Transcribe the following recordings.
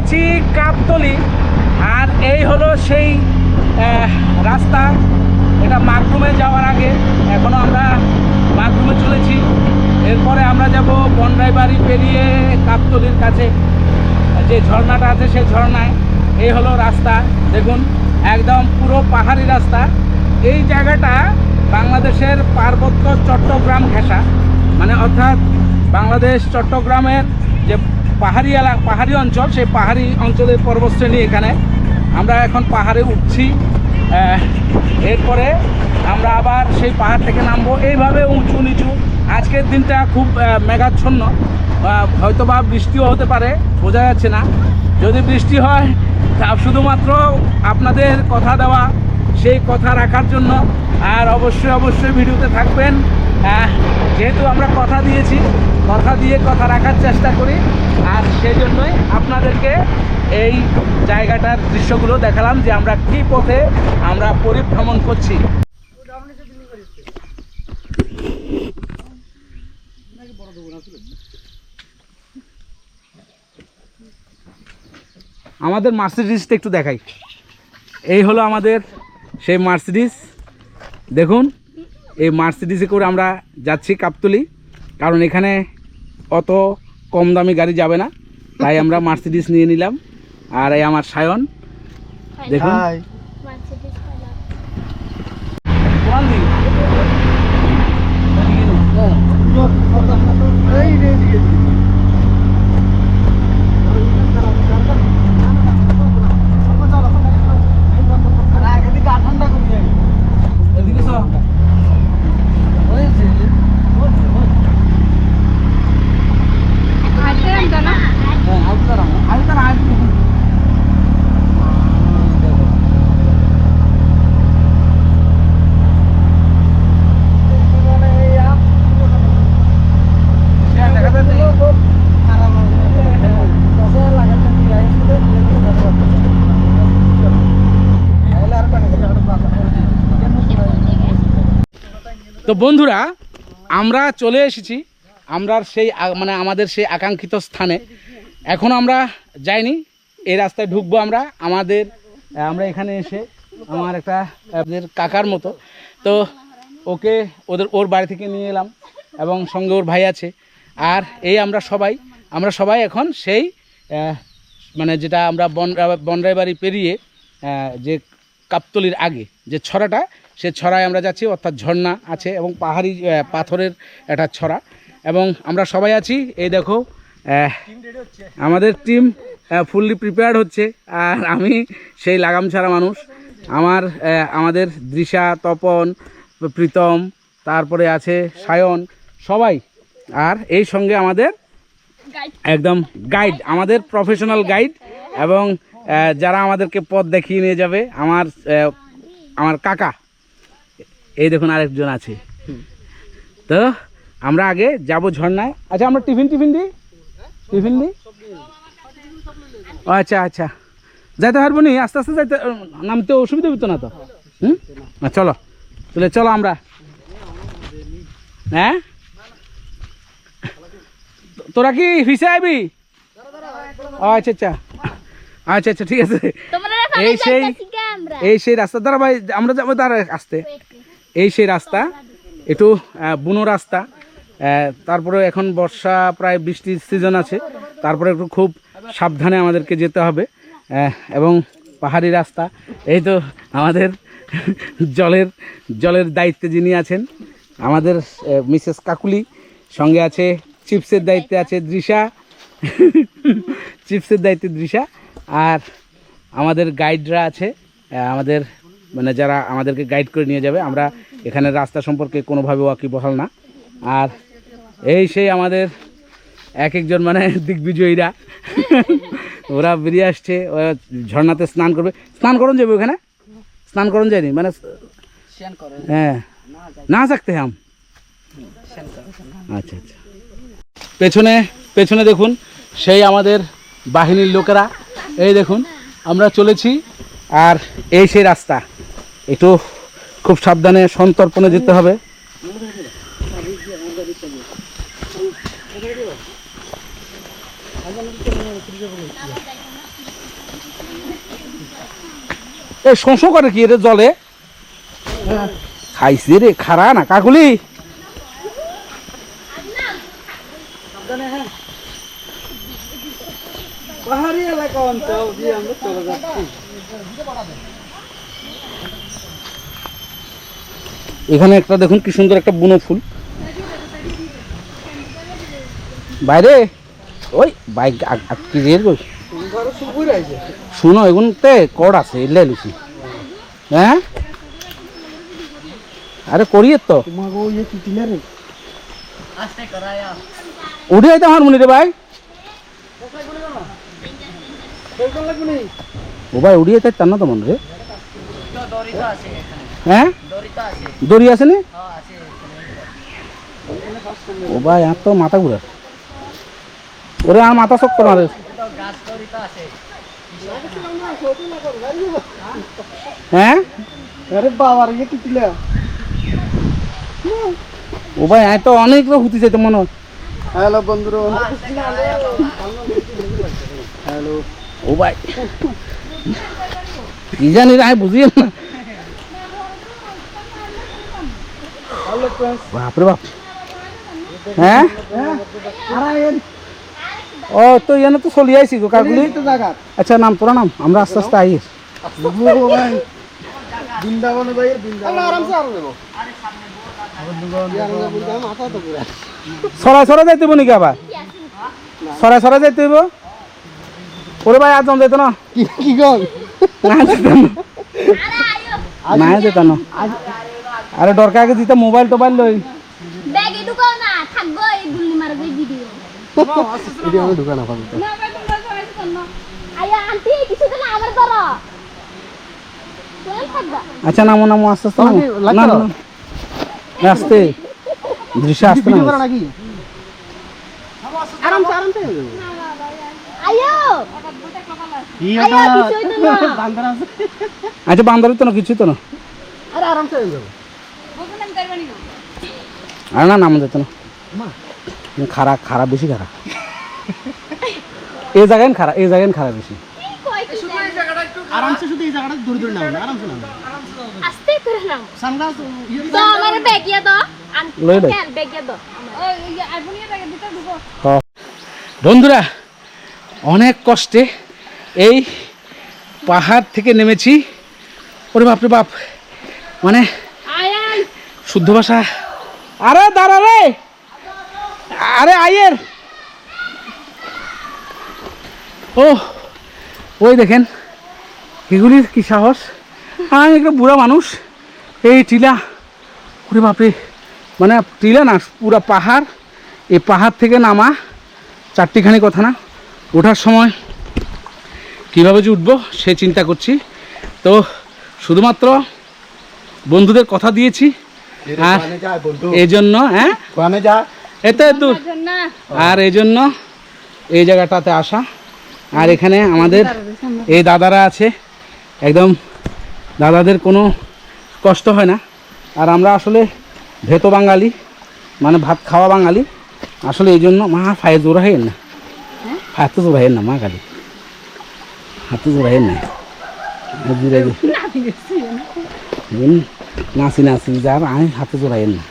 রয়েছি কাপতলি, আর এই হলো সেই রাস্তা। এটা মাগরুমে যাওয়ার আগে, এখনও আমরা মাগরুমে চলেছি। এরপরে আমরা যাব বনরাইবাড়ি পেরিয়ে কাপতলির কাছে যে ঝর্ণাটা আছে সেই ঝর্ণায়। এই হলো রাস্তা, দেখুন একদম পুরো পাহাড়ি রাস্তা। এই জায়গাটা বাংলাদেশের পার্বত্য চট্টগ্রাম ঘেঁষা, মানে অর্থাৎ বাংলাদেশ চট্টগ্রামের যে পাহাড়ি অঞ্চল, সেই পাহাড়ি অঞ্চলের পর্বতশ্রেণী এখানে। আমরা এখন পাহাড়ে উঠছি, এরপরে আমরা আবার সেই পাহাড় থেকে নামবো। এইভাবে উঁচু নিচু। আজকের দিনটা খুব মেঘাচ্ছন্ন, হয়তোবা বৃষ্টিও হতে পারে, বোঝা যাচ্ছে না। যদি বৃষ্টি হয় তা শুধুমাত্র আপনাদের কথা দেওয়া, সেই কথা রাখার জন্য। আর অবশ্যই ভিডিওতে থাকবেন, যেহেতু আমরা কথা দিয়েছি, কথা দিয়ে কথা রাখার চেষ্টা করি। আর সেই জন্যই আপনাদেরকে এই জায়গাটার দৃশ্যগুলো দেখালাম যে আমরা কী পথে আমরা পরিভ্রমণ করছি। আমাদের মার্সিডিজটা একটু দেখাই। এই হলো আমাদের সেই মার্সিডিজ। দেখুন এই মার্সিডিজে করে আমরা যাচ্ছি কাপতলি, কারণ এখানে অত কম দামি গাড়ি যাবে না, তাই আমরা মার্সিডিজ নিয়ে নিলাম। আর এই আমার সায়ন, দেখুন তো বন্ধুরা, আমরা চলে এসেছি আমরা সেই মানে আমাদের সেই আকাঙ্ক্ষিত স্থানে। এখন আমরা যাইনি, এই রাস্তায় ঢুকবো আমরা। আমরা এখানে এসে আমার একটা কাকার মতো, তো ওর বাড়ি থেকে নিয়ে এলাম, এবং সঙ্গে ওর ভাই আছে। আর এই আমরা সবাই এখন সেই মানে যেটা আমরা বনরাইবাড়ি পেরিয়ে যে কাপতলির আগে যে ছড়াটা, সে ছড়ায় আমরা যাচ্ছি। অর্থাৎ ঝর্ণা আছে এবং পাহাড়ি পাথরের একটা ছড়া, এবং আমরা সবাই আছি। এই দেখো আমাদের টিম ফুললি প্রিপেয়ার্ড হচ্ছে। আর আমি সেই লাগাম ছাড়া মানুষ। আমাদের দৃশা, তপন, প্রীতম, তারপরে আছে সায়ন, সবাই। আর এই সঙ্গে আমাদের একদম গাইড, আমাদের প্রফেশনাল গাইড, এবং যারা আমাদেরকে পথ দেখিয়ে নিয়ে যাবে আমার কাকা। এই দেখুন আরেকজন আছে। তো আমরা আগে যাব ঝর্ণায়। আচ্ছা, আমরা টিফিন দিই। আচ্ছা যাইতে পারবো নি? আস্তে আস্তে যাইতে, নামতে অসুবিধা হতো না তো? চলো আমরা। হ্যাঁ, তোরা কি ফিসে আইবি? আচ্ছা ঠিক আছে। এই সেই রাস্তা দ্বারা ভাই আমরা যাবো, তার আসতে এই সেই রাস্তা, একটু বুনো রাস্তা। তারপরে এখন বর্ষা, প্রায় বৃষ্টির সিজন আছে, তারপরে একটু খুব সাবধানে আমাদেরকে যেতে হবে। এবং পাহাড়ি রাস্তা। এই তো আমাদের জলের দায়িত্বে যিনি আছেন, আমাদের মিসেস কাকুলি, সঙ্গে আছে চিপসের দায়িত্বে আছে দৃশা, আর আমাদের গাইডরা আছে, আমাদের মানে যারা আমাদেরকে গাইড করে নিয়ে যাবে। আমরা এখানে রাস্তা সম্পর্কে কোনোভাবে ওয়াকিবহাল না। আর এই সেই আমাদের একজন মানে দিগ্বিজয়ীরা, ওরা বেরিয়ে আসছে, ঝর্ণাতে স্নান করবে। স্নান করন যাবে ওখানে? স্নান করন যায়নি মানে? হ্যাঁ, না থাকতে হাম। আচ্ছা পেছনে দেখুন সেই আমাদের বাহিনীর লোকেরা। এই দেখুন আমরা চলেছি, আর এই সেই রাস্তা। একটু খুব সাবধানে সন্তর্পণে যেতে হবে। এই শোঁ করে কি রে জলে খাইছে রে খারা না কাকুলি পাহাড়ি এলাকা অঞ্চল দিয়ে আমরা চলে যাচ্ছি। এখানে একটা দেখুন কি সুন্দর একটা বুনো ফুল বাইরে ওই বাইক কি রে শুনো এগুনতে কড আছে এলে লুচি হ্যাঁ আরে করিয়ে তো উঠে যাইতে আমার মনে রে ভাই ও ভাই উড়িয়ে যাই তার না তো মনে রে হ্যাঁ দড়ি আছে নি ও ভাই আর তো মাথা ঘুরা ওরে আর মাথা শক্ত মারে হ্যাঁ আরে বাবার ইয়ে টিটিলা ও ভাই আয় তো অনেক লোক হুতি যেতে মনে হয় হ্যালো বন্ধুরা হ্যালো ও ভাই কি জানি আমি বুঝি না বাপরে বাপ হ্যাঁ ও তো এনে তো চলি আইছি গো কাকুলি আচ্ছা নাম তোরা নাম আমরা আস্তে আস্তে আই বৃন্দাবন ভাই বৃন্দাবন আরামসে আর দেবো সরাই সরাই যাইতে হইব নাকি আবার সরাই সরাই যাইতে হইব ওরে ভাই আজ যাইতো না কি গল না যেত না না যেত না আরে দরকার আগে দিতে মোবাইল টোবাইল লই ব্যাগে ঢুকাও না থাকবো এই গুল্লি মারবে ভিডিও ভিডিও আমি ঢুকা না পাবো না ভাই তোমরা সবাই করনো আয়া আন্টি কিছু তো না আবার ধরো কোন থাকবা আচ্ছা নামো নামো আস্তে আস্তে নামো। না না না, আস্তে দৃশ্য আসতে ভিডিও না করা নাকি আরামসে আরামসে আয়ো কি আয়ো কিছুই তো না বান্দর আছে আচ্ছা বান্দরের তো না কিছুই তো না আরে আরামসে হয়ে যাবে আর না নাম যেত না খারাপ খারাপ বেশি খারাপ এই জায়গায় খারাপ এই জায়গায় খারাপ বেশি কই কিছু আরামসে শুধু এই জায়গাটা দূরে দূরে নাও না আরামসে নাও আস্তে করে নাও সানগ্লাস তো আমার ব্যাগিয়া দাও লই লই। কেন ব্যাগিয়া দাও ওই আইফোন নিয়ে ব্যাগে দিতে ঢুকো বন্ধুরা অনেক কষ্টে এই পাহাড় থেকে নেমেছি ওরে বাপরে বাপ মানে আয় আয় শুদ্ধ ভাষা আরে দাঁড়া রে আরে আয়ের ও ওই দেখেন এগুলির কি সাহস আমি একটা বুড়া মানুষ এই টিলা ওরে বাপরে মানে টিলা না পুরা পাহাড় এই পাহাড় থেকে নামা চারটিখানি কথা না ওঠার সময় কীভাবে যে উঠবো সে চিন্তা করছি তো শুধুমাত্র বন্ধুদের কথা দিয়েছি আর এই জন্য হ্যাঁ কোনে যা এত দূর না আর এই জন্য এই জায়গাটাতে আসা আর এখানে আমাদের এই দাদারা আছে একদম দাদাদের কোনো কষ্ট হয় না আর আমরা আসলে ভেতো বাঙালি মানে ভাত খাওয়া বাঙালি আসলে এই জন্য মা ফায়ে জোর হয় না হাতে জোর হয় না মা খালি হাতে জোর হয় না জিরে নাচি নাচি যার আমি হাতে জোর হয় না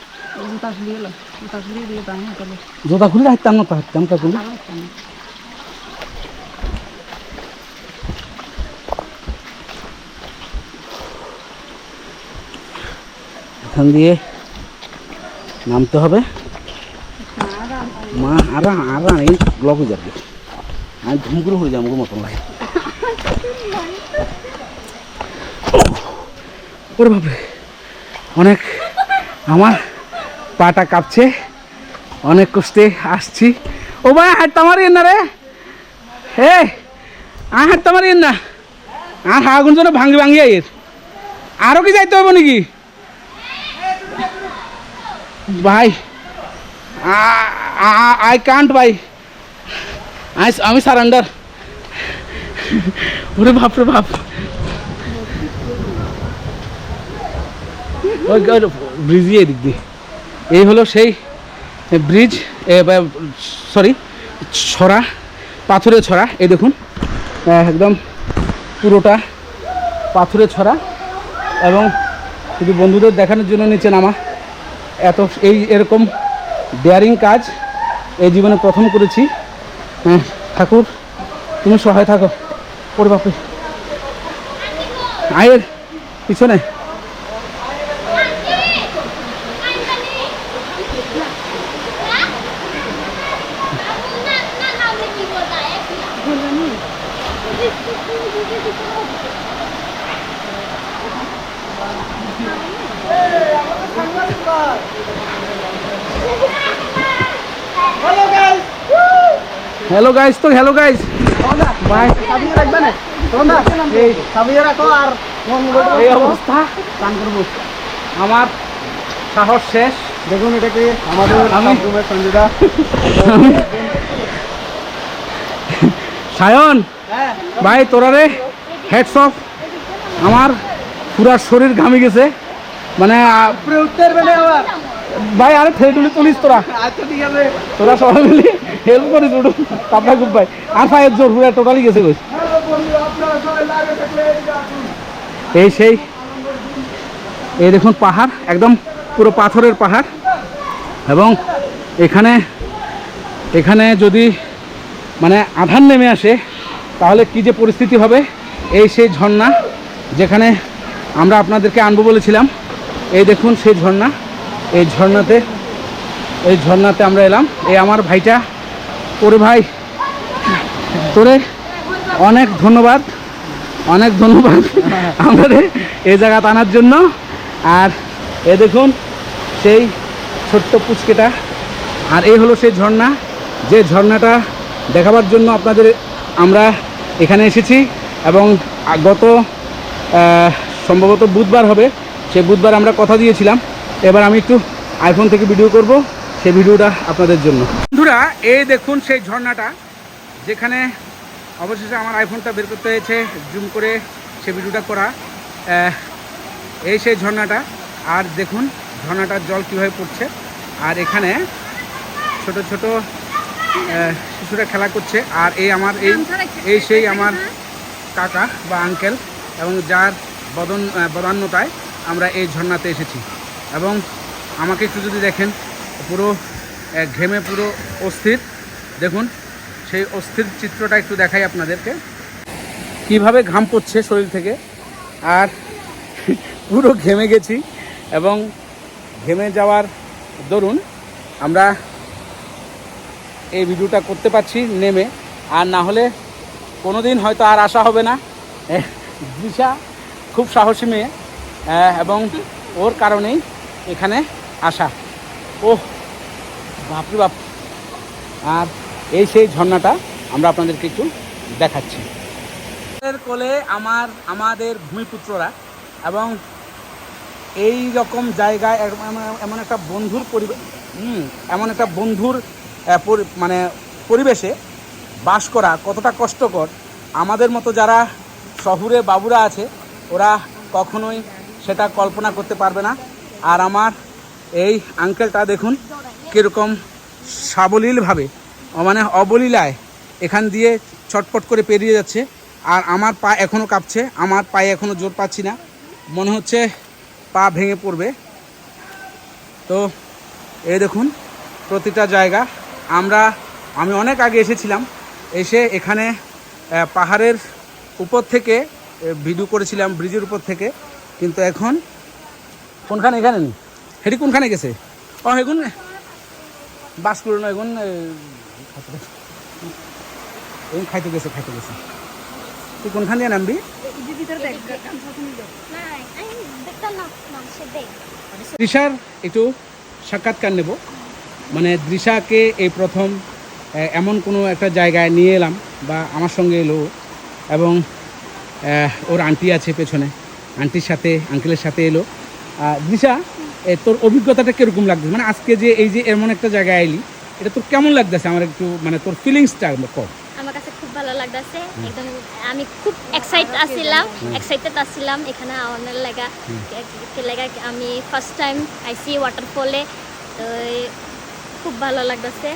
জোতা খুলে হাঁটতাম না তো হাঁটতাম কাকুলি এখান দিয়ে নামতে হবে মা আর আর এই ব্লক হয়ে যাবে আমি ধুমগুলো হয়ে যাবো মতন লাগে ওরে বাপরে অনেক আমার পাটা কাঁপছে অনেক কষ্টে আসছি ও ভাই হাঁটতে মারিয়েন না রে হে আর হাঁটতে মারিয়েন না আর হাগুন যেন ভাঙি ভাঙি আইয়ের আরও কি যাইতে হবে নাকি ভাই আই কান্ট ভাই আমি সারেন্ডার ওরে বাপরে বাপ ওই ব্রিজই এদিক দিয়ে এই হলো সেই ব্রিজ সরি ছড়া পাথরের ছড়া এই দেখুন একদম পুরোটা পাথরে ছড়া, এবং শুধু বন্ধুদের দেখানোর জন্য নিচে নামা। এরকম ডেয়ারিং কাজ এই জীবনে প্রথম করেছি। হ্যাঁ ঠাকুর তুমি সহায় থাকো। ওর বাপে আয়ের পিছনে হ্যালো গাইস। তো হ্যালো গাইস, বাই। সাবিয়ে রাখবে না তোমরা এই সাবিয়ে রাখো আর এই অবস্থা স্নান করবো, আমার সাহস শেষ। দেখুন এটা কি আমাদের রুমের সঞ্জুদা। সায়ন ভাই তোরা রে হেডস অফ। আমার পুরা শরীর ঘামে গেছে, মানে উত্তর বেলে আবার ভাই আরে ঠেলে টুলে তুলিস তোরা, আচ্ছা ঠিক আছে। তোরা সবাই মিলে হেল্প করিস উঠু কাপড়া খুব ভাই। আর পায়ের জোর পুরা টোটালি গেছে গো। এই দেখুন পাহাড়, একদম পুরো পাথরের পাহাড়, এবং এখানে যদি মানে আধার নেমে আসে তাহলে কি যে পরিস্থিতি হবে। এই সেই ঝর্ণা যেখানে আমরা আপনাদেরকে আনবো বলেছিলাম। এই দেখুন সেই ঝর্ণা, এই ঝর্ণাতে আমরা এলাম। এই আমার ভাইটা, ওরে ভাই তোরে অনেক ধন্যবাদ আমাদের এই জায়গা আনার জন্য। আর এ দেখুন সেই ছোট্ট পুচকেটা, আর এই হলো সেই ঝর্ণা, যে ঝর্ণাটা দেখাবার জন্য আমরা এখানে এসেছি। এবং গত সম্ভবত বুধবার হবে, সেই বুধবার আমরা কথা দিয়েছিলাম। এবার আমি একটু আইফোন থেকে ভিডিও করব, সেই ভিডিওটা আপনাদের জন্য। বন্ধুরা এই দেখুন সেই ঝর্ণাটা, যেখানে অবশেষে আমার আইফোনটা বের করতে হয়েছে জুম করে সেই ভিডিওটা করা। এই সেই ঝর্ণাটা, আর দেখুন ঝর্ণাটার জল কীভাবে পড়ছে। আর এখানে ছোট ছোট শিশুরা খেলা করছে। আর এই সেই আমার কাকা বা আঙ্কেল, এবং যার বদান্যতায় আমরা এই ঝর্ণাতে এসেছি। এবং আমাকে একটু যদি দেখেন, পুরো ঘেমে পুরো অস্থির। দেখুন সেই অস্থির চিত্রটা একটু দেখাই আপনাদেরকে, কিভাবে ঘাম পড়ছে শরীর থেকে। আর পুরো ঘেমে গেছি, এবং ঘেমে যাওয়ার দরুন আমরা এই ভিডিওটা করতে পারছি নেমে। আর না হলে কোনো দিন হয়তো আর আসা হবে না। দিশা খুব সাহসী মেয়ে, এবং ওর কারণেই এখানে আসা। ওহ বাপরে বাপ। আর এই সেই ঝর্ণাটা আমরা আপনাদেরকে একটু দেখাচ্ছি। কোলে আমাদের ভূমিপুত্ররা, এবং এই রকম জায়গায় এমন একটা বন্ধুর মানে পরিবেশে বাস করা কতটা কষ্টকর, আমাদের মতো যারা শহুরে বাবুরা আছে ওরা কখনোই সেটা কল্পনা করতে পারবে না। আর আমার এই আঙ্কেলটা দেখুন কীরকম সাবলীলভাবে, মানে অবলীলায় এখান দিয়ে ছটপট করে পেরিয়ে যাচ্ছে। আর আমার পা এখনও কাঁপছে, আমার পায়ে এখনও জোর পাচ্ছি না, মনে হচ্ছে পা ভেঙে পড়বে। তো এই দেখুন প্রতিটা জায়গা। আমি অনেক আগে এসেছিলাম, এসে এখানে পাহাড়ের উপর থেকে ভিডিও করেছিলাম, ব্রিজের উপর থেকে। কিন্তু এখন কোনখানে, এখানে নেই, হেঁটে কোনখানে গেছে? হেগুন বাস করো না, এখন খাইতে গেছে। তুই কোনখান দিয়ে নামবি? দৃশার একটু সাক্ষাৎকার নেব। মানে দৃশাকে এই প্রথম এমন কোনো একটা জায়গায় নিয়ে এলাম, বা আমার সঙ্গে এলো, এবং ওর আন্টি আছে পেছনে, আন্টির সাথে আঙ্কেলের সাথে এলো। দৃশা, তোর অভিজ্ঞতাটা কীরকম লাগছে? মানে আজকে যে এই যে এমন একটা জায়গায় এলি, এটা তোর কেমন লাগতেছে? আমার একটু মানে তোর ফিলিংসটা কর। আমার কাছে খুব ভালো লাগতেছে, একদম আমি খুব এক্সাইটেড আসছিলাম এখানে আওয়ানোর লাগা। আমি ফার্স্ট টাইম আইসি ওয়াটারফলে, তো খুব ভালো লাগতেছে।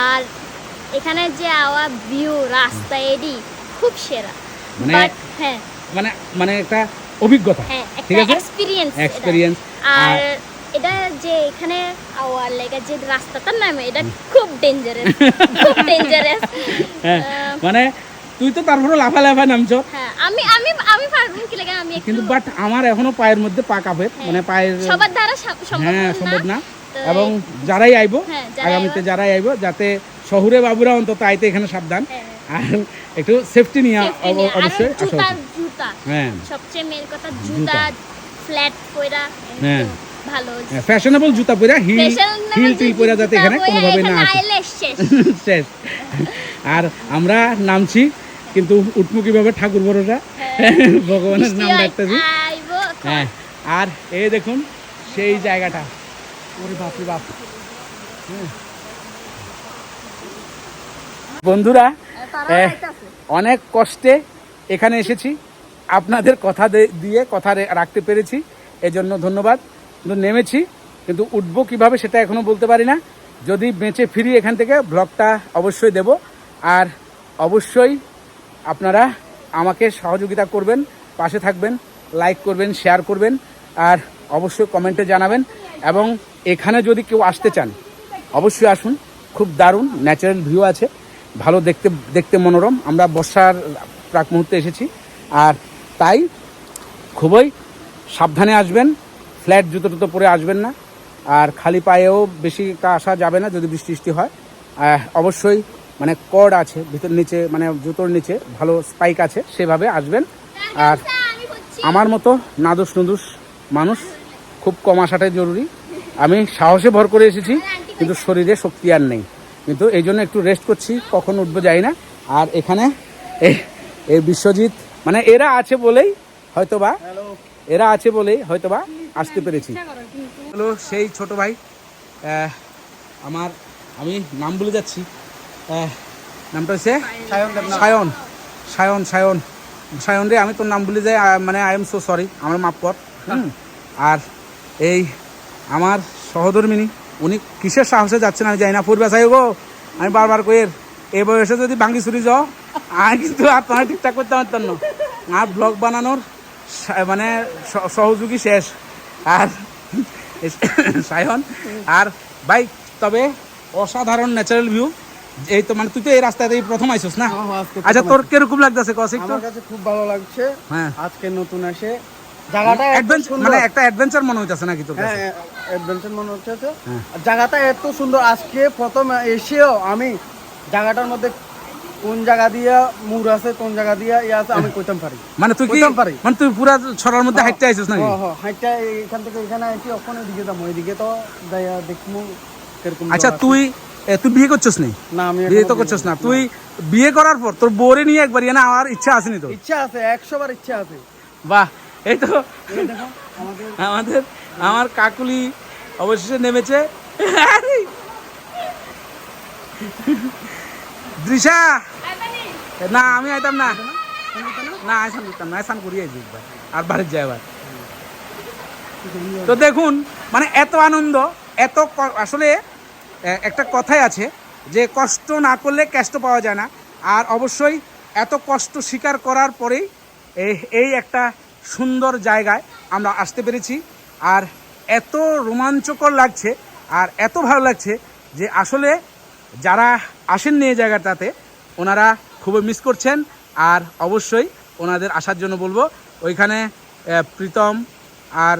আর এখানে যে আওয়া ভিউ, রাস্তা এডি খুব সেরা। বাট হ্যাঁ, মানে মানে একটা অভিজ্ঞতা, হ্যাঁ ঠিক একটা আছে, এক্সপিরিয়েন্স এক্সপিরিয়েন্স। আর এটা যে এখানে আওয়ার লেগা যে রাস্তাটার নাম এটা খুব ডেঞ্জারাস, খুব ডেঞ্জারাস। হ্যাঁ মানে তুই তো তারপরে লাফা নামছ, হ্যাঁ আমি আমি আমি পারবো কি লাগে, আমি একটু কিন্তু বাট আমার এখনো পায়ের মধ্যে পা কাঁপে, মানে পায়ের, সবার দ্বারা হ্যাঁ সম্ভব সম্ভব না। না। তো এবং যারাই আইব হ্যাঁ, যারা আগামীতে যারাই আইব, যাতে শহুরে বাবুরা অন্তত আইতে এখানে সাবধান হ্যাঁ, আর একটু সেফটি নিয়ে safety নিয়ে। আর অবশ্যই আসা জুতা উচিত। জুতা হ্যাঁ সবচেয়ে মেন কথা, জুতা ফ্ল্যাট পয়রা হ্যাঁ। ভালো, ফ্যাশনেবল জুতা পরা, হিল হিল টিল পরা যাতে এখানে কোনোভাবে না আসে। আইলে শেষ। শেষ। আর আমরা নামছি কিন্তু উঠবো কিভাবে, ঠাকুর ভরসা, ভগবানের নাম ডাকতেছি। আইবো হ্যাঁ আর এই দেখুন সেই জায়গাটা, ওরে বাপরে বাপ। বন্ধুরা অনেক কষ্টে এখানে এসেছি, আপনাদের কথা দিয়ে কথা রাখতে পেরেছি, এজন্য ধন্যবাদ। কিন্তু নেমেছি, কিন্তু উঠবো কিভাবে সেটা এখনো বলতে পারি না। যদি বেঁচে ফিরি এখান থেকে ব্লগটা অবশ্যই দেব, আর অবশ্যই আপনারা আমাকে সহযোগিতা করবেন, পাশে থাকবেন, লাইক করবেন, শেয়ার করবেন, আর অবশ্যই কমেন্টে জানাবেন। এবং এখানে যদি কেউ আসতে চান অবশ্যই আসুন, খুব দারুণ ন্যাচারাল ভিউ আছে, ভালো দেখতে দেখতে মনোরম। আমরা বর্ষার প্রাক মুহূর্তে এসেছি, আর তাই খুবই সাবধানে আসবেন, ফ্ল্যাট জুতো টুতো পরে আসবেন না, আর খালি পায়েও বেশি আসা যাবে না যদি বৃষ্টি বৃষ্টি হয়। অবশ্যই মানে কর্ড আছে ভিতর নিচে, মানে জুতোর নিচে ভালো স্পাইক আছে, সেভাবে আসবেন। আর আমার মতো নাদুস নুদুস মানুষ খুব কম আসাটাই জরুরি। আমি সাহসে ভর করে এসেছি, কিন্তু শরীরে শক্তি আর নেই, কিন্তু এই জন্য একটু রেস্ট করছি, কখন উঠবো যাই না। আর এখানে এই বিশ্বজিৎ, মানে এরা আছে বলেই হয়তোবা আসতে পেরেছি। হলো সেই ছোট ভাই, আমি নাম ভুলে যাচ্ছি, নামটা হচ্ছে সায়ন রে, আমি তোর নাম ভুলে যাই, মানে আই এম সো সরি, আমার মাফ কর। আর এই আমার সহধর্মিনী, উনি কিসের সাহসে যাচ্ছেন আমি জানি না, পূর্বা সাহেব গো, আমি বারবার কই এই বয়সে যদি ভাঙ্গি চুরি যাও, আমি কিন্তু আর তোমার ঠিকঠাক করতে পারতাম না, আর ব্লগ বানানোর মানে সহযোগী শেষ। আর সায়ন আর ভাই, তবে অসাধারণ ন্যাচারাল ভিউ। এই তো মানে তুই তো এই রাস্তাতে প্রথম আইছস না? আচ্ছা তোর কিরকম লাগতেছে কস একটু? আমার কাছে খুব ভালো লাগছে, হ্যাঁ আজকে নতুন এসে জায়গাটা মানে একটা অ্যাডভেঞ্চার মনে হইতাছে নাকি তোর কাছে? হ্যাঁ অ্যাডভেঞ্চার মনে হচ্ছে। হ্যাঁ। আর জায়গাটা এত সুন্দর, আজকে প্রথম এসেও আমি জায়গাটার মধ্যে কোন জায়গা দিয়া মুর আছে, কোন জায়গা দিয়া ইয়ে আছে আমি কইতাম পারি। মানে তুই কি কইতাম পারি, মানে তুই পুরা ছড়ার মধ্যে হাইটতে আইছস নাকি? হ্যাঁ হাইটটা এখান থেকে এখানে আইছি, ওখানে দিকে যাবো, ওইদিকে তো যাইয়া দেখমু কিরকম। আচ্ছা তুই বিয়ে করছস নি? না আমি বিয়ে তো করছস না। তুই বিয়ে করার পর তোর বউরে নিয়ে একবার না আমার ইচ্ছা আসেনি তো? ইচ্ছা আছে, 100 বার ইচ্ছা আছে। বাহ, এই তো এই দেখো আমার কাকুলি অবশেষে নেমেছে। দৃশা না, আমি আইতাম না, আইসান দিতাম না, আইসান করি আইছি একবার, আর বাড়ির যাই আবার। তো দেখুন মানে এত আনন্দ, এত আসলে একটা কথাই আছে যে কষ্ট না করলে কষ্ট পাওয়া যায় না। আর অবশ্যই এত কষ্ট স্বীকার করার পরেই এই একটা সুন্দর জায়গায় আমরা আসতে পেরেছি, আর এত রোমাঞ্চকর লাগছে আর এত ভালো লাগছে যে আসলে যারা আসেননি এই জায়গাটাতে ওনারা খুবই মিস করছেন। আর অবশ্যই ওনাদের আসার জন্য বলবো। ওইখানে প্রীতম আর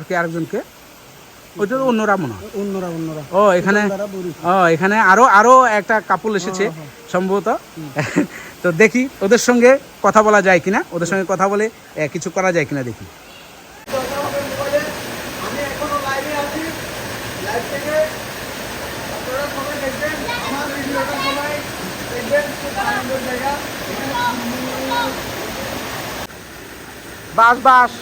কি আরেকজনকে, ওইটা অন্যরা মনে হয়, অন্যরা ও এখানে আরো একটা কাপল এসেছে সম্ভবত। তো দেখি ওদের সঙ্গে কথা বলা যায় কিনা, ওদের সঙ্গে কথা বলে কিছু করা যায় কিনা দেখি। আমি এখনো লাইভে আছি, লাইভ থেকে আপনারা সবাই দেখবেন, আমার ভিডিওটা সবাই দেখবেন, খুব আনন্দের জায়গা। বাস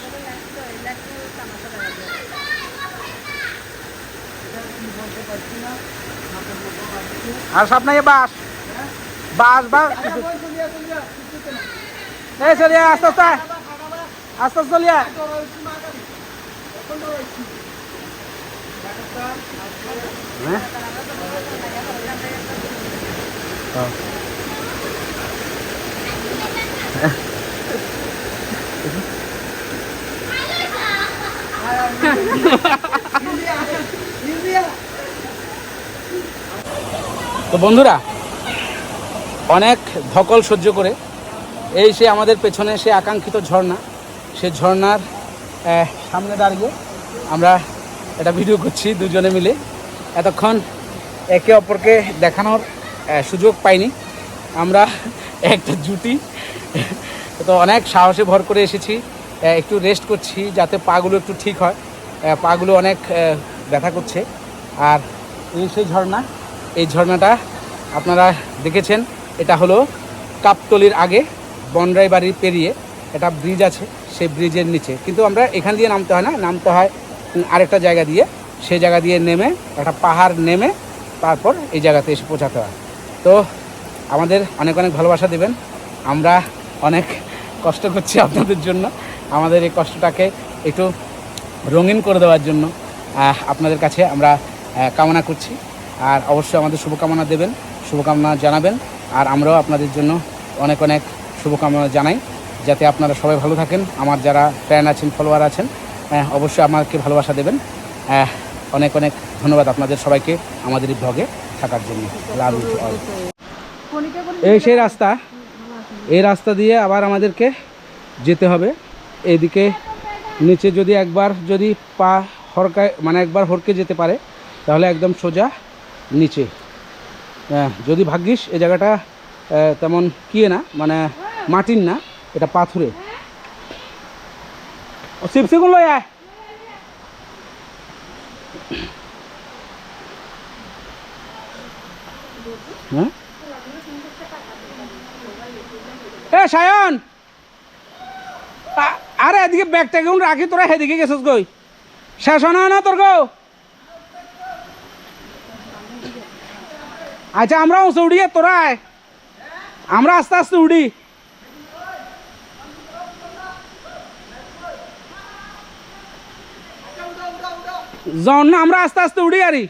আর সব নাই, বাস এই চলিয়া আস্তে আস্তে চলিয়া। তো বন্ধুরা, অনেক ধকল সহ্য করে এই সে আমাদের পেছনে সে আকাঙ্ক্ষিত ঝর্ণা, সে ঝর্ণার সামনে দাঁড়িয়ে আমরা একটা ভিডিও করছি দুজনে মিলে। এতক্ষণ একে অপরকে দেখানোর সুযোগ পাইনি। আমরা একটা জুটি, তো অনেক সাহসে ভর করে এসেছি। একটু রেস্ট করছি যাতে পাগুলো একটু ঠিক হয়, পাগুলো অনেক ব্যথা করছে। আর এই সেই ঝর্ণা, এই ঝর্ণাটা আপনারা দেখেছেন, এটা হলো কাপতলির আগে বনরাই বাড়ি পেরিয়ে একটা ব্রিজ আছে, সেই ব্রিজের নিচে। কিন্তু আমরা এখান দিয়ে নামতে হয় না, নামতে হয় আরেকটা জায়গা দিয়ে। সেই জায়গা দিয়ে নেমে একটা পাহাড় নেমে তারপর এই জায়গাতে এসে পৌঁছাতে হয়। তো আমাদের অনেক অনেক ভালোবাসা দেবেন। আমরা অনেক কষ্ট করছি আপনাদের জন্য, আমাদের এই কষ্টটাকে একটু রঙিন করে দেওয়ার জন্য আপনাদের কাছে আমরা কামনা করছি। আর অবশ্যই আমাদের শুভকামনা দেবেন, শুভকামনা জানাবেন। আর আমরাও আপনাদের জন্য অনেক অনেক শুভকামনা জানাই, যাতে আপনারা সবাই ভালো থাকেন। আমার যারা ফ্যান আছেন, ফলোয়ার আছেন, অবশ্যই আমাকে ভালোবাসা দেবেন। অনেক অনেক ধন্যবাদ আপনাদের সবাইকে আমাদের এই ব্লগে থাকার জন্য। Love you all. এই সেই রাস্তা, এই রাস্তা দিয়ে আবার আমাদেরকে যেতে হবে। এইদিকে নিচে যদি একবার যদি পা হরকায় মানে একবার হরকে যেতে পারে তাহলে একদম সোজা নিচে। যদি ভাগ্যিস এই জায়গাটা তেমন কিয়ে না, মানে মাটির না, এটা পাথুরে। ও শিবসিগুন লয় হ্যাঁ। এ সায়ন, আরে এদিকে ব্যাগটাকে রাখি, তোরা সেদিকে গেছিস গই, শেষ হয় না তোর গো। আচ্ছা আমরা উঁচু উড়ি, তোরা আমরা আস্তে আস্তে উড়ি। জন না, আমরা আস্তে আস্তে উড়ি আরি।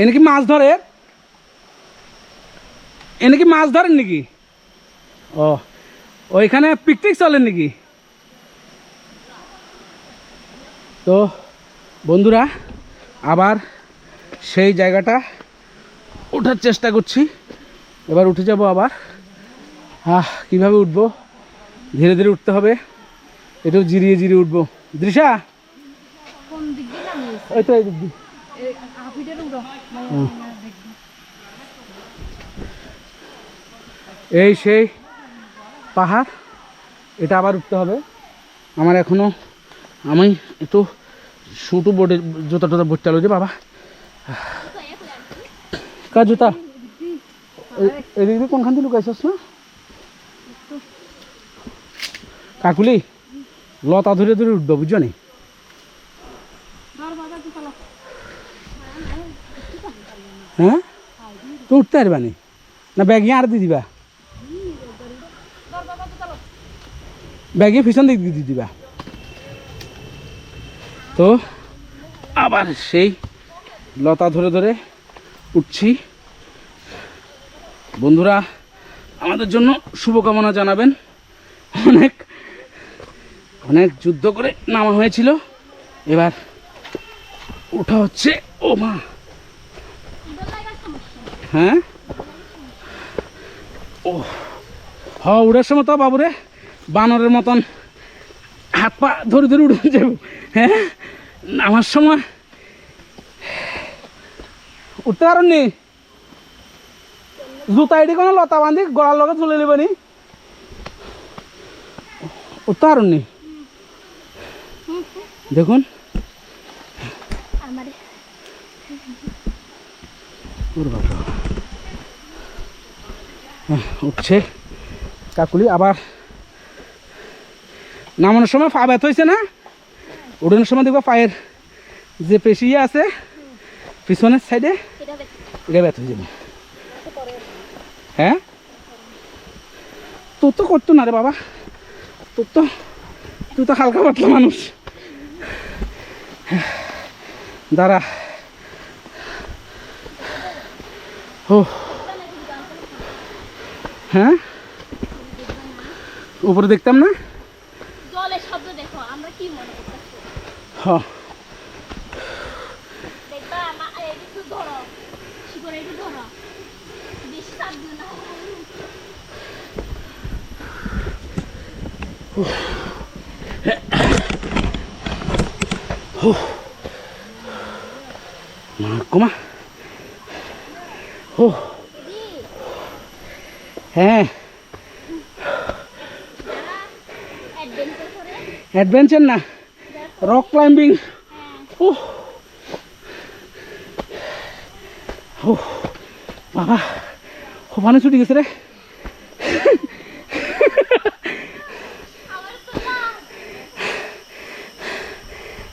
এনে কি মাছ ধরে, এনে কি মাছ ধরেন নাকি? ও ওইখানে পিকনিক চলেন নাকি? তো বন্ধুরা, আবার সেই জায়গাটা ওঠার চেষ্টা করছি। এবার উঠে যাব আবার। কীভাবে উঠবো? ধীরে ধীরে উঠতে হবে, একটু জিরিয়ে জিরিয়ে উঠবো। দৃশা ওই তো এই দিক দিয়ে। এই সেই পাহাড়, এটা আবার উঠতে হবে। আমার এখনো, আমি একটু শুটু বোর্ডে জুতা টুতা বোর্ড চালু যে বাবা। কার জুতা? এদিক দিয়ে কোনখান দিয়ে লুকাইছস না কাকুলি? লতা ধরে ধরে উঠবো, বুঝছো নি? হ্যাঁ তো উঠতে পারবানি না? ব্যাগ আর দিয়ে দিবা, ব্যাগে পিছন দিক দিয়ে দিবা। তো আবার সেই লতা ধরে ধরে উঠছি। বন্ধুরা, আমাদের জন্য শুভকামনা জানাবেন। অনেক অনেক যুদ্ধ করে নামা হয়েছিল, এবার ওঠা হচ্ছে। ও মা, হ্যাঁ ও উড়ার সময় তো বাবুরে বানরের মতন হাত পা ধরে ধরে উঠে যাব। হ্যাঁ, নামার সময় উঠতে পারেননি? জুতা এটি কোনো লতা বান্ধি গলার লগে তুলে নেবেনি, উঠতে পারেননি? দেখুন উঠছে কাকুলি। আবার নামানোর সময় পা ব্যথ হয়েছে না? উড়ানোর সময় দেখবো পায়ের যে পেশি আছে পিছনের সাইডে, এটা ব্যথ হয়ে যাবে। হ্যাঁ, তোর তো করতো না রে বাবা, তোর তো, তুই তো হালকা পাতলা মানুষ। দাঁড়া, ও হ্যাঁ উপরে দেখতাম না। জলের শব্দ দেখো, আমরা কি মনে করতেছি? হ্যাঁ দেখবা একটু ধরো, শিকড়ে একটু ধরো, বেশি চাপ দিও না। কমা ও হ্যাঁ অ্যাডভেঞ্চার করে, অ্যাডভেঞ্চার না, রক ক্লাইম্বিং। ও ও বাবা, ও পানি ছুটি গেছে রে।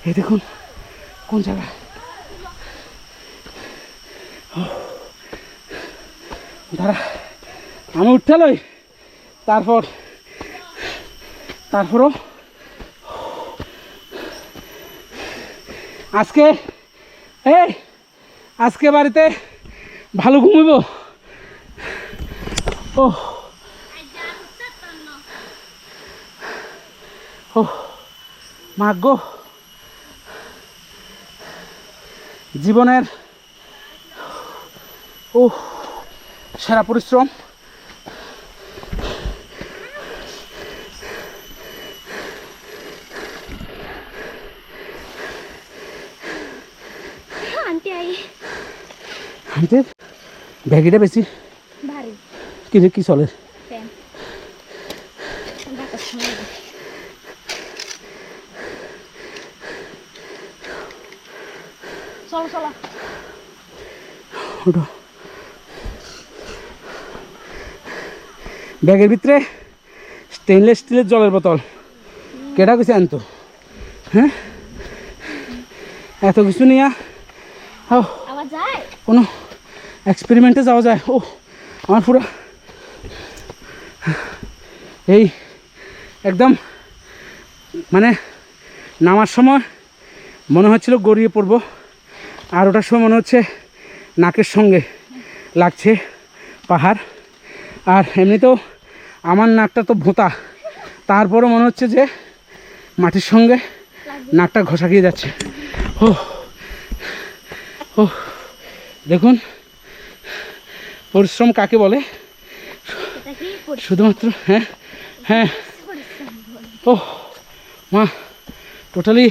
এই দেখুন কোন জায়গা। দাঁড়া আমি উঠতে লই, তারপরও আজকে বাড়িতে ভালো ঘুমাইব। ও ও ভাগ্য, জীবনের ও সেরা পরিশ্রম। আন্টি আই আনতে ব্যাগিটা বেশি ভারী কি চলে। ফ্যান বাতাস শোনা যায়। চলো চলো ওটা ব্যাগের ভিতরে স্টেনলেস স্টিলের জলের বোতল কেটা কিছু আনতো? হ্যাঁ এত কিছু নিয়ে আবার যায় কোনো এক্সপেরিমেন্টে যাওয়া যায়? ও আমার পুরো এই একদম মানে নামার সময় মনে হচ্ছিল গড়িয়ে পড়বো, আর ওটার সময় মনে হচ্ছে নাকের সঙ্গে লাগছে পাহাড়। আর এমনিতেও আমার নাকটা তো ভোঁতা, তারপরও মনে হচ্ছে যে মাটির সঙ্গে নাকটা ঘষা গিয়ে যাচ্ছে। ও ও দেখুন পরিশ্রম কাকে বলে, এটা কি পরিশ্রম? শুধুমাত্র হ্যাঁ হ্যাঁ ও মা টোটালি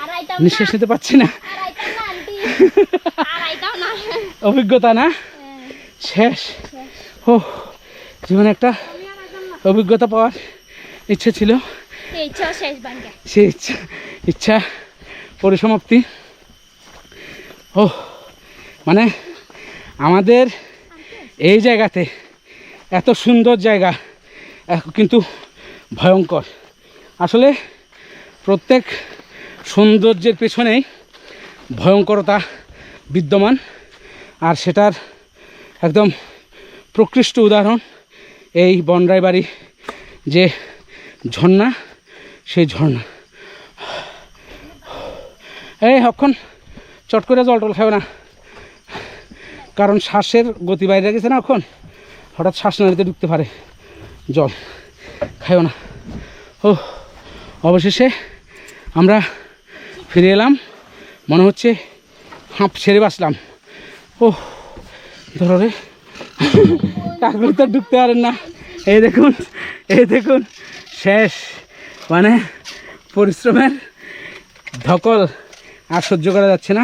আড়াইটাও নিঃশ্বাস নিতে পারছি না। আড়াইটাও না আন্টি, আড়াইটাও না। অভিজ্ঞতা না শেষ। ও জীবনে একটা অভিজ্ঞতা পাওয়ার ইচ্ছে ছিল, এই ছ শেষ বাঙ্গা। সেই ইচ্ছা পরিসমাপ্তি। ও মানে আমাদের এই জায়গাতে এত সুন্দর জায়গা কিন্তু ভয়ঙ্কর। আসলে প্রত্যেক সৌন্দর্যের পেছনেই ভয়ঙ্করতা বিদ্যমান, আর সেটার একদম প্রকৃষ্ট উদাহরণ এই বনরাইবাড়ি যে ঝর্ণা, সেই ঝর্ণা। এই অক্ষণ চট করে জল টল খাবে না, কারণ শ্বাসের গতি বাইরে গেছে না, এখন হঠাৎ শ্বাস নাড়িতে ঢুকতে পারে, জল খাইও না। ও অবশেষে আমরা ফিরে এলাম, মনে হচ্ছে হাঁপ ছেড়ে বাঁচলাম। ও ধরো রে, কাকুর তো ঢুকতে পারেন না। এই দেখুন শেষ, মানে পরিশ্রমের ধকল আর সহ্য করা যাচ্ছে না।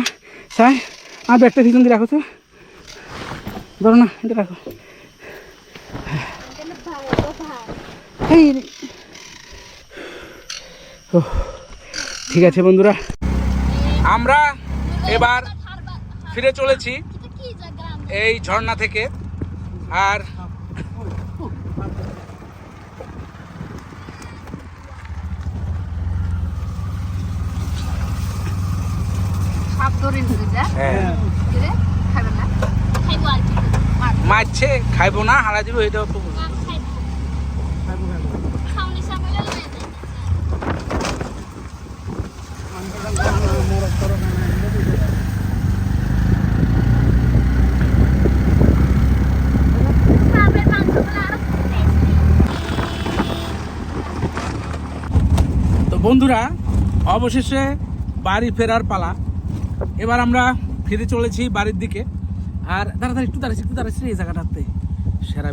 স্যার আর ব্যাগটা পিছন দিয়ে রাখো তো, ধরো না, এটা রাখো। এই ও ঠিক আছে বন্ধুরা, আমরা এবার ফিরে চলেছি এই ঝর্ণা থেকে। আর মারছে খাইবো না, হারা দিব, এটাও তো বন্ধুরা অবশেষে বাড়ি ফেরার পালা। এবার আমরা ফিরে চলেছি বাড়ির দিকে। আর দাঁড়াতাড়ি একটু দাঁড়াচ্ছি এই জায়গাটাতে সেরা।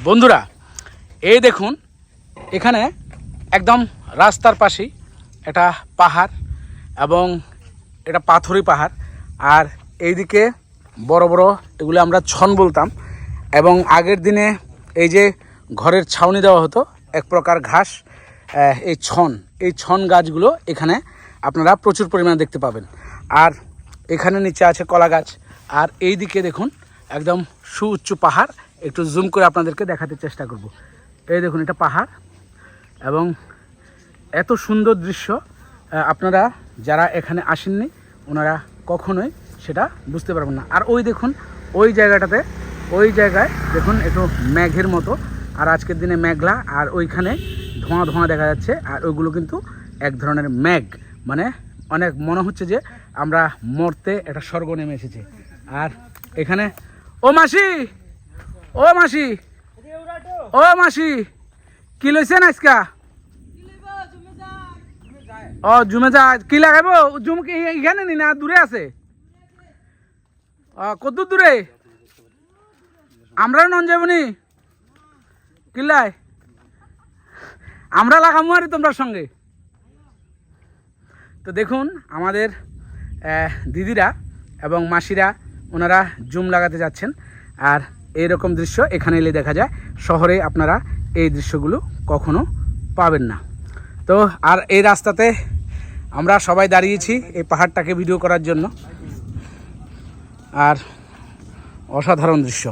বন্ধুরা এই দেখুন, এখানে একদম রাস্তার পাশেই একটা পাহাড়, এবং এটা পাথুরি পাহাড়। আর এইদিকে বড় বড় এগুলো আমরা ছন বলতাম, এবং আগের দিনে এই যে ঘরের ছাউনি দেওয়া হতো এক প্রকার ঘাস, এই ছন গাছগুলো এখানে আপনারা প্রচুর পরিমাণে দেখতে পাবেন। আর এখানে নিচে আছে কলা গাছ। আর এই দিকে দেখুন একদম সুউচ্চ পাহাড়, একটু জুম করে আপনাদেরকে দেখাতে চেষ্টা করব। এই দেখুন এটা পাহাড়, এবং এত সুন্দর দৃশ্য আপনারা যারা এখানে আসেননি ওনারা কখনোই সেটা বুঝতে পারবেন না। আর ওই দেখুন ওই জায়গায় দেখুন একটু মেঘের মতো, আর আজকের দিনে মেঘলা, আর ওইখানে ধোঁয়া ধোঁয়া দেখা যাচ্ছে। আর ওইগুলো কিন্তু এক ধরনের মেঘ, মানে অনেক মনে হচ্ছে যে আমরা মরতে একটা স্বর্গ নেমে এসেছে। আর এখানে ও মাসি কি লইছেন আজকা? ও জুমে যা কি লাগাইবো? জুম কি এখানে নি না দূরে আছে? কত দূরে? আমরাও নন যাবনি কিল্লাই, আমরা লাগামো আর তোমরা সঙ্গে। তো দেখুন আমাদের দিদিরা এবং মাসিরা ওনারা জুম লাগাতে যাচ্ছেন। আর এইরকম দৃশ্য এখানে এলে দেখা যায়, শহরে আপনারা এই দৃশ্যগুলো কখনো পাবেন না। তো আর এই রাস্তাতে আমরা সবাই দাঁড়িয়েছি এই পাহাড়টাকে ভিডিও করার জন্য। আর অসাধারণ দৃশ্য।